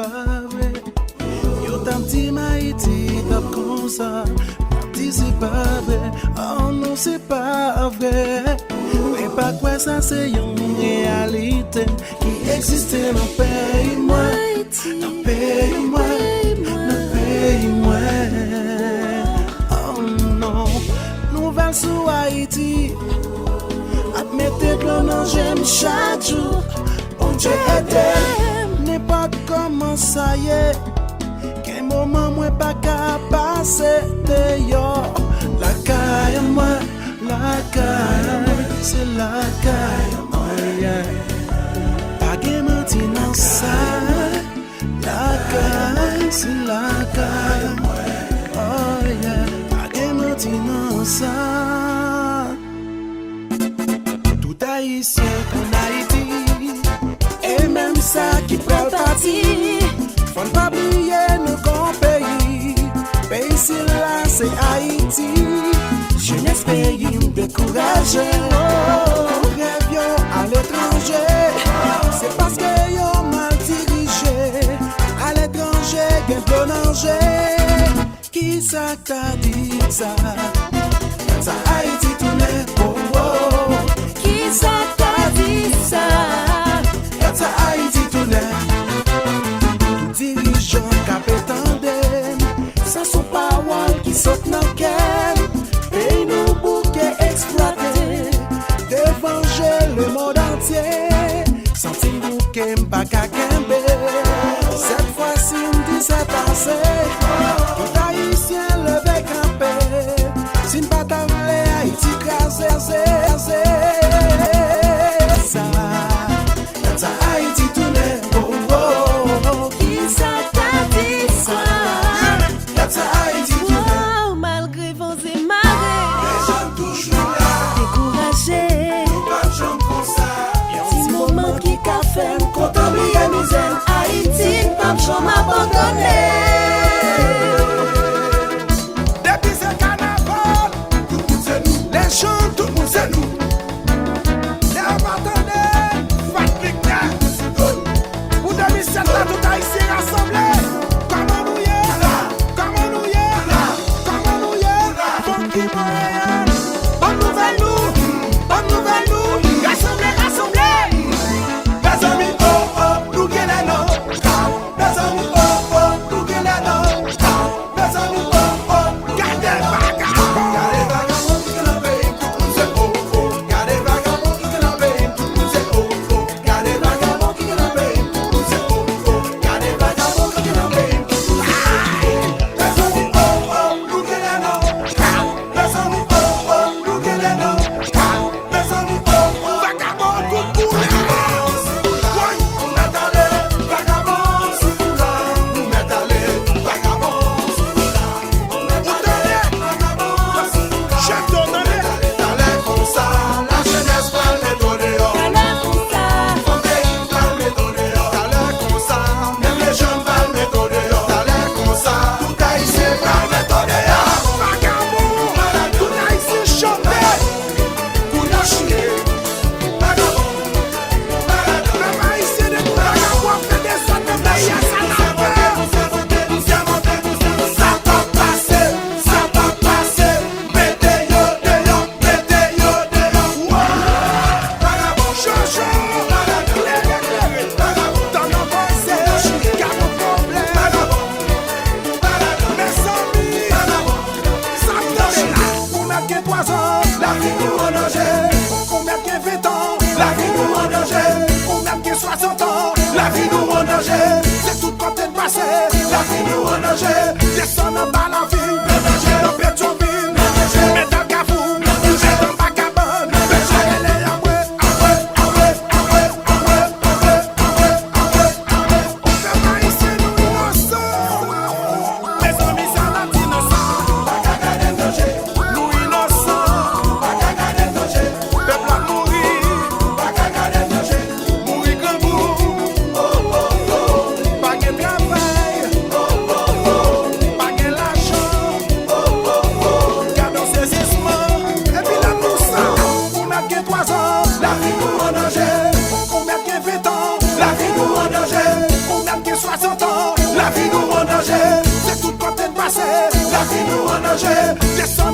pas vrai. Yo t'as petit Haïti, t'as comme ça. Dis c'est pas vrai, oh non c'est pas vrai. Mais pas quoi ça c'est une réalité qui existe dans le pays moi. Dans le pays moi, dans le pays moi. Oh non, nouvelle sur Haïti. Admettez que l'on j'aime chaque jour. Bon Dieu aide, n'importe comment ça y est. Quel moment moi pas qu'à passer dehors. La caille moi, la caille, c'est la caille moi, yeah. Pas de mentir dans ça. La caille, c'est la caille moi, oh yeah. Pas de mentir dans ça. Tout haïtien qu'on Haïti, et même ça qui peut partir. Faut pas oublier nos grands pays. Pays si là c'est Haïti. Jeunesse pays découragé. Rêve yo à l'étranger. C'est parce que yo mal dirigé. À l'étranger, gain de danger. Qui ça t'a dit ça? Ça Haïti tourne oh oh. Qui ça t'a dit ça? Ça Haïti tourne. Dirigeants capétendem, ça sont paroles qui sautent dans le cœur. Et nous bouquets exploités, d'évanger le monde entier. Senti bouquet m'baka kembe. Cette fois-ci on dit c'est passé. Tout haïtien levé campé. Si m'pas t'avler Haïti crasé, ça Haïti tourne, oh oh. Wow, malgré vos et marées, découragé, petit moment qui qu'a fait content de misère, Haïti, pas jamais abandonné. Depuis ce carnaval, tout le monde c'est nous. Les chants, tout le monde c'est nous. Les abatonnés, Patrick Ness. Pour 2007, là, tout haïtien rassemblé. C'est tout côté de passé, la vie nous en danger. Descends en bas la ville, dans Pétionville, mais dans Gafou, dans Vagabond, elle est on fait pas ici nous innocents. Les amis ça la dit innocent, pas qu'à garder danger. Nous innocents, pas qu'à garder danger. Peuple à mourir, pas qu'à garder danger. Mourir comme vous. La vie nous en danger, on a que 60 ans. nous en danger. C'est tout côté de passer, la vie nous en danger. Laissons